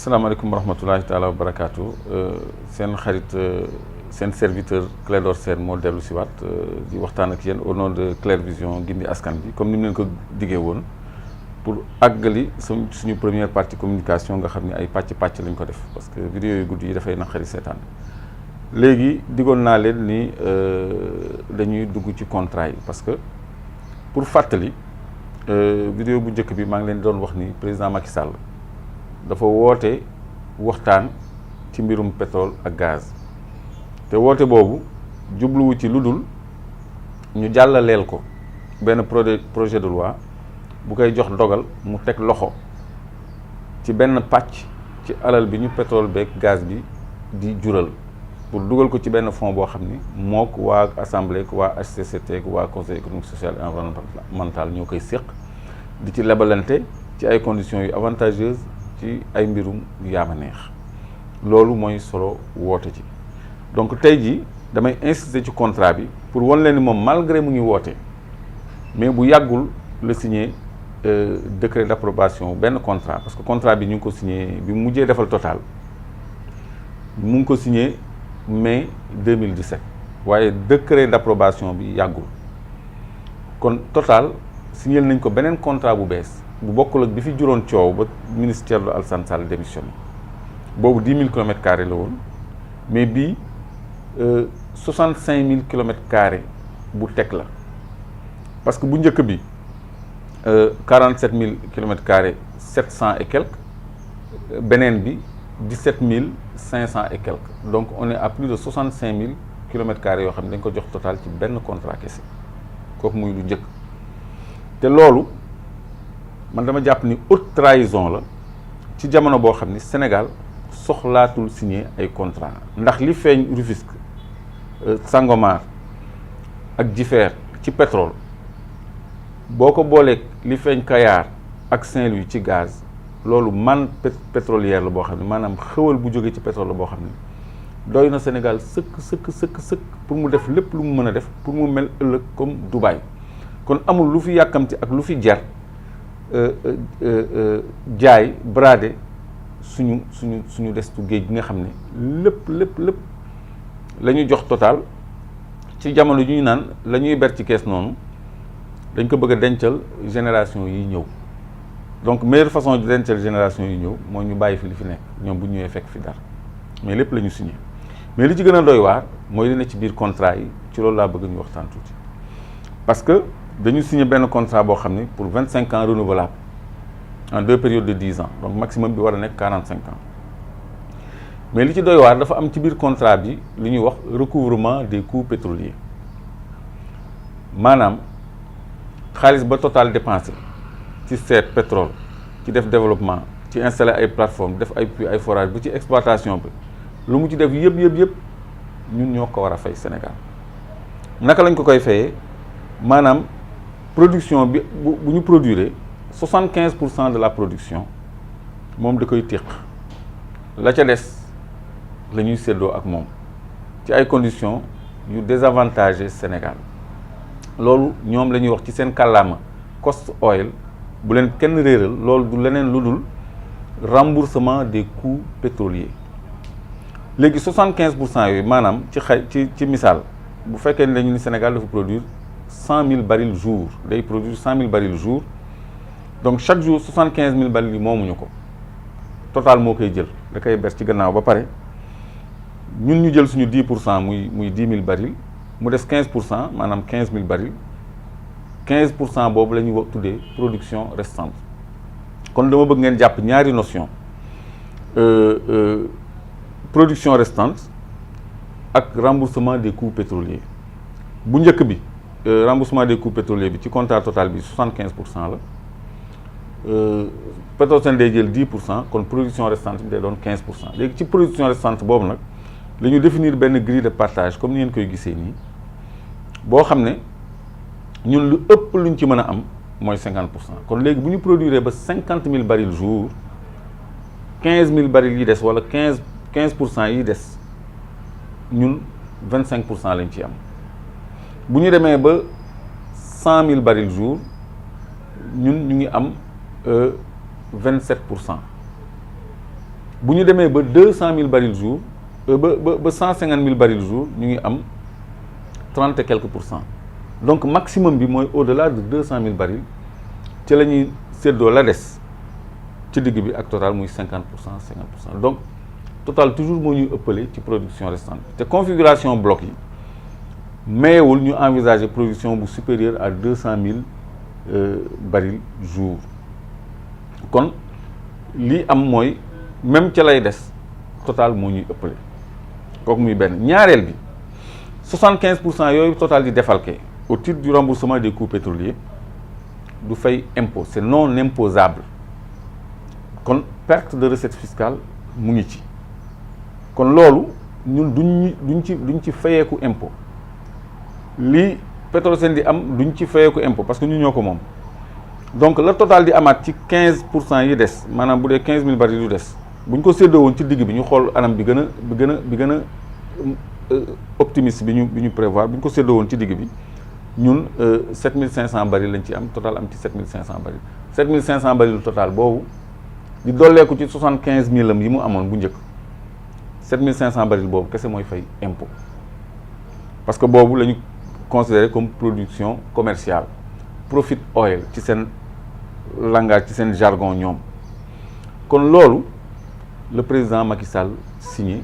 asalaamaaleykum wa rahmatulahi taala wa barakaatu seen xarit seen serviteur Clédor Sène moo dellu si waat di waxtaan ak yéen au nom de Clair Vision gindi askan bi comme ni mu leen ko diggee woon pour àggali suñu première partie communication nga xam ne ay pàcc lañ ko def parce que vidéo yu guddi yi dafay naqari seetaan léegi diggoon naa leen ni dañuy dugg ci contrat yi parce que pour fàttali vidéo bu njëkk bi maa ngi leen doon wax ni président Macky Sall dafa woote waxtaan ci mbirum pétrole ak gaz te woote boobu jubluwu ci lu dul ñu jàllaleel ko benn projet de loi bu koy jox dogal mu teg loxo ci benn pàcc ci alal bi ñu pétrole beeg gaz bi di jural pour dugal ko ci benn fonds boo xam ni mook waa assemblée ak waa HCCT ak waa conseil économique social et environnemental ñoo koy séq di ci lebalante ci ay conditions yu avantageuses ci ay mbirum yaama neex loolu mooy solo woote ci donc tey jii damay insister ci contrat bi pour wan leen ni moom malgré mu ngi woote mais bu yàggul la signé décret d'approbation benn contrat parce que contrat bi ñu ngi ko signé bi mu mujjee defal Total mu ngi ko signé mai 2017 waaye décret d'approbation bi yàggul kon Total signé nañ ko beneen contrat bu bees bu bokkul ak bi fi juróon coow ba ministre Thierno Alassane Sall démissionné boobu 10 000 kilomètres carrés la woon mais bii 65 000 kilomètres carrés bu teg la parce que bu njëkk bi 47 000 kilomètres carrés 700 et quelques beneen bi 17 500 et quelques donc on est à plus de 65 000 kilomètres carrés yoo xam ne dañ ko jox Total ci benn contrat kese kooku muy lu njëkk te loolu man dama jàpp ni haute trahison la ci jamono boo xam ni Sénégal soxlaatul signer ay contrat ndax li feeñ Rufisque Sangomar ak Jifeer ci pétrole boo ko booleeg li feeñ Kayar ak Saint-Louis ci gaz loolu man pétrolière la boo xam ne maanaam xëwal bu jógee ci pétrole la boo xam ne doy na Sénégal sëkk pour mu def lépp lu mu mën a def pour mu mel ëllëg comme Dubaï kon amul lu fi yàkkamti ak lu fi jar jaay bradé suñu destu géej gi nga xam ne lépp la ñu jox Total ci jamono ju ñu naan la ñuy ber ci kees noonu dañ ko bëgg a dencal génération yi ñëw donc meilleure façon de dencal génération yi ñëw mooy ñu bàyyi fi li fi nekk ñoom bu ñëwee fekk fi dara mais lépp la ñu signé mais li ci gën a doy waar mooy li ne ci biir contrat yi ci loolu laa bëgg ñu waxtaan tuuti parce que dañu signé benn contrat boo xam ne pour 25 ans renouvelable en 2 périodes de 10 ans donc maximum bi war a nekk 45 ans mais li ci doy waar dafa am ci biir contrat bi li ñuy wax recouvrement des coûts pétroliers maanaam xaalis ba Total dépensé ci seet pétrole ci def développement ci installé ay plateformes def ay puits ay forage bu ci exploitation bi lu mu ci def yëpp ñun ñoo ko war a fay Sénégal naka lañ ko koy fayee maanaam production bi bu ñu produire 75% de la production moom da koy téq la ca des la ñuy séddoo ak moom ci ay conditions yu désavantagé Sénégal loolu ñoom la ñuy wax ci seen kàllaama cost oil bu leen kenn réeral loolu du leneen lu dul remboursement des coûts pétroliers léegi 75% yooyu maanaam ci misaal bu fekkee ne dañu ni Sénégal dafa produire 100 000 barils jour day produire 100 000 barils jour donc chaque jour 75 000 barils yi moomuñu ko Total moo koy jël da koy ber ci gannaaw ba pare ñun ñu jël suñu 10% muy 10 000 barils mu des 15% maanaam 15 000 barils 15% boobu la ñuy tuddee production restante kon dama bëgg ngeen jàpp ñaari notion production restante ak remboursement des coûts pétroliers bu njëkk bi remboursement des coûts pétroliers bi ci contrat Total bi 75% la Petrosen day jël 10% kon production restante bi day doon 15% léegi ci production restante boobu nag la ñu définir benn grille de partage comme ni ngeen koy gisee nii boo xam ne ñun lu ëpp luñ ci mën a am mooy 50% kon léegi bu ñu produire ba 50 000 barils jour 15 000 barils yi des wala 15% yi des ñun 25% lañ ci am bu ñu demee ba 100 000 barils jour ñun ñu ngi am 27%. bu ñu demee ba 200 000 barils jour ba 150 000 barils jour ñu ngi am 30 et quelques %. Donc maximum bi mooy au-delà de 200 000 barils ci la ñuy séddoo la des ci digg bi ak Total muy 50 50 %. Donc Total toujours moo ñuy ëppale ci production restante te configuration bloc yi mayewul ñu envisager production bu supérieure à 200 000 barils jour. kon lii am mooy même ca lay des Total moo ñuy ëppale kooku muy benn. ñaareel bi 75 % yooyu Total di défalqué au titre du remboursement des coûts pétroliers du fay impôt, c'est non imposable. kon perte de recette fiscale mu ngi ci kon loolu ñun duñ ci fayeeku impôt lii Petrosen di am duñ ci fayeeku impôt parce que ñu ñoo ko moom. donc la Total di amaat ci 15 % yi des maanaam bu dee 15 000 barils yu des bu ñu ko séddoo woon ci digg bi ñu xool anam bi gën a optimiste bi ñu prévoir bu ñu ko séddoo woon ci digg bi ñun 7500 barils lañ ci am Total am ci 7500 barils 7500 barils Total boobu di dolleeku ci 75 000 am yi mu amoon bu njëkk 7500 barils boobu kese mooy fay impôt parce que boobu la ñu considéré comme production commerciale profit oil ci seen langage ci seen jargon ñoom. kon loolu le président Macky Sall signé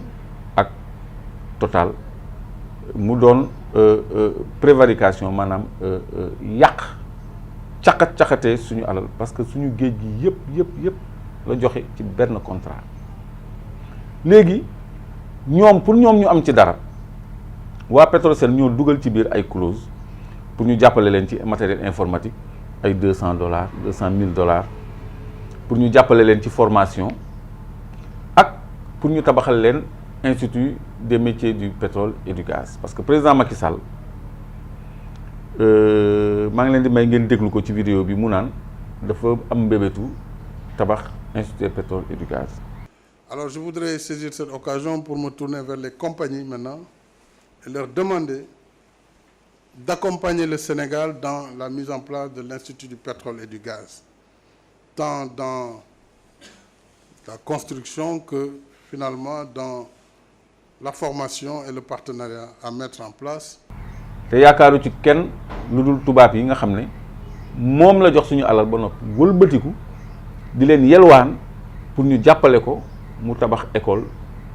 ak Total mu doon prévarication maanaam yàq caqatee suñu alal parce que suñu géej gi yëpp la joxe ci benn contrat. léegi ñoom pour ñoom ñu am ci dara waa Petrosen ñoo dugal ci biir ay clause pour ñu jàppale leen ci matériel informatique ay $200 $200 000 pour ñu jàppale leen ci formation ak pour ñu tabaxal leen institut des métiers du pétrole et du gaz parce que président Macky Sall maa ngi leen di may ngeen déglu ko ci vidéo bi mu naan dafa am mbébétu tabax institut du pétrole et du gaz. Alors je voudrais saisir cette occasion pour me tourner vers les compagnies maintenant et leur demander d'accompagner le Sénégal dans la mise en place de l'Institut du pétrole et du gaz, tant dans la construction que finalement dans la formation et le partenariat à mettre en place. te yaakaaru ci kenn lu dul tubaab yi nga xam ne moom la jox suñu alal ba noppi wëlbatiku di leen yelwaan pour ñu jàppale ko mu tabax école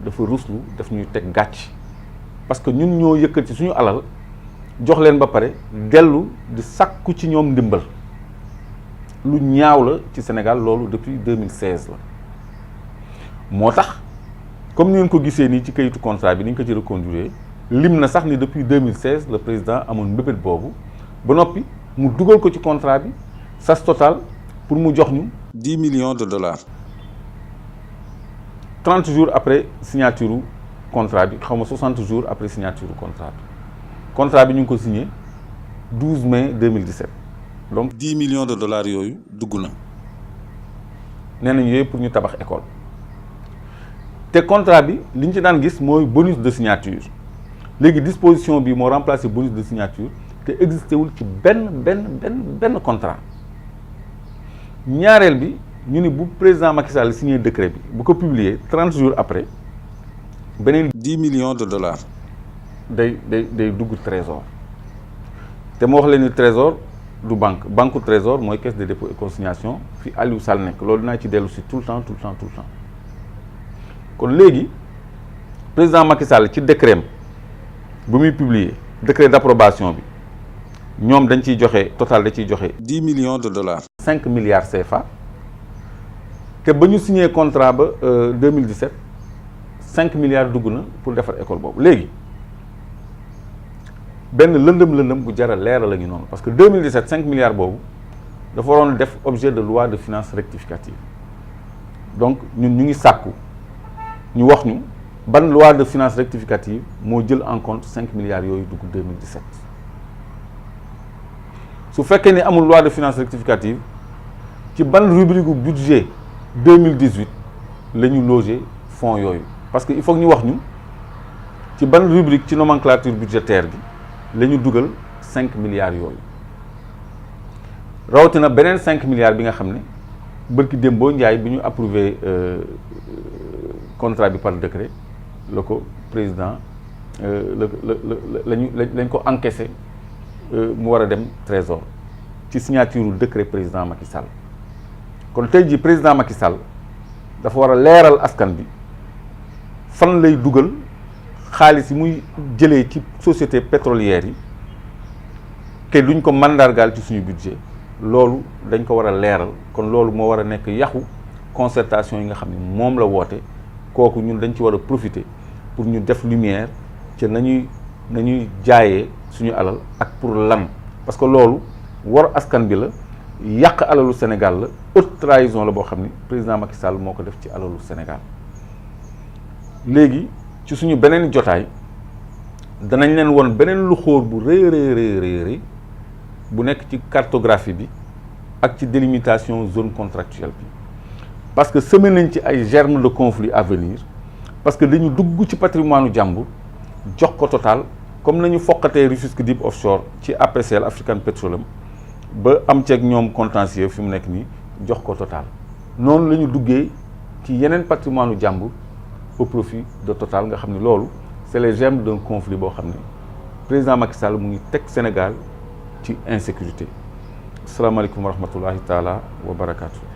dafa ruslu daf ñuy teg gàcc parce que ñun ñoo yëkkati suñu alal jox leen ba pare dellu di sàkku ci ñoom ndimbal lu ñaaw la ci Sénégal loolu depuis 2016 la moo tax comme ni ngeen ko gisee nii ci kayitu contrat bi ni ñu ko ci reconduire lim na sax ni depuis 2016 le président amoon mbébét boobu ba noppi mu dugal ko ci contrat bi sas Total pour mu jox ñu $10 millions. 30 jours après signature contrat bi xaw ma 60 jours après signature contrat bi ñu ngi ko signé 12 mai 2017 donc $10 millions yooyu dugg na nee nañ yooyu pour ñu tabax école te contrat bi li ñu ci daan gis mooy bonus de signature léegi disposition bi moo remplacé bonus de signature te existé wul ci benn contrat. ñaareel bi ñu ni bu président Macky Sall signé décret bi bu ko publier 30 jours après beneen $10 millions day dugg trésor te moo wax leen ni trésor du banque trésor mooy caisse de dépôt et consignation fi Aliou Sall nekk loolu dinaa ci dellu si tout le temps kon léegi président Macky Sall ci décret bu muy publier décret d'approbation bi ñoom dañ ciy joxe Total da ciy joxe $10 millions. 5 milliards CFA te ba ñu signé contrat ba 2017 5 milliards dugg na pour defar école boobu léegi benn lëndëm bu jar a leeral la ñu noonu parce que 2017 5 milliards boobu dafa waroon def objet de loi de finances rectificative donc ñun ñu ngi sàkku ñu wax ñu ban loi de finances rectificative moo jël en compte 5 milliards yooyu dugg 2017 su fekkee ni amul loi de finances rectificative ci ban rubrique budget 2018 la ñu loger fonds yooyu parce que il faut que ñu wax ñu ci ban rubrique ci nomenclature budgétaire bi la ñu dugal 5 milliards yooyu rawatina beneen 5 milliards bi nga xam ne bërki Dembo Ndiaye bi ñu approuvé contrat bi par décret la ko président lañ ko encaissé mu war a dem trésor ci signature décret président Macky Sall. kon tey jii président Macky Sall dafa war a leeral askan bi fan lay dugal xaalis yi muy jëlee ci société pétrolière yi te duñ ko mandargaal ci suñu budget loolu dañ ko war a leeral. kon loolu moo war a nekk yaxu concertation yi nga xam ne moom la woote kooku ñun dañ ci war a profiter pour ñu def lumière ci nañuy jaayee suñu alal ak pour lan. parce que loolu war askan bi la, yàq alalu Sénégal la, haute trahison la boo xam ni président Macky Sall moo ko def ci alalu Sénégal. léegi ci suñu beneen jotaay danañ leen won beneen lu xóor bu rëy bu nekk ci cartographie bi ak ci délimitation zone contractuelle bi parce que semé nañ ci ay germes de conflit à venir parce que dañu dugg ci patrimoine jàmbur jox ko Total comme nañu foqatee Rufisque Deep Offshore ci APCL African Petroleum ba am ceeg ñoom contentieux fi mu nekk nii jox ko Total noonu la ñu duggee ci yeneen patrimoine jàmbur au profit de Total nga xam ne loolu c'est les germes d'un conflit boo xam ne président Macky Sall mu ngi teg Sénégal ci insécurité. Asalaamaaleykum wa rahmatullahi taala wa barakaatu.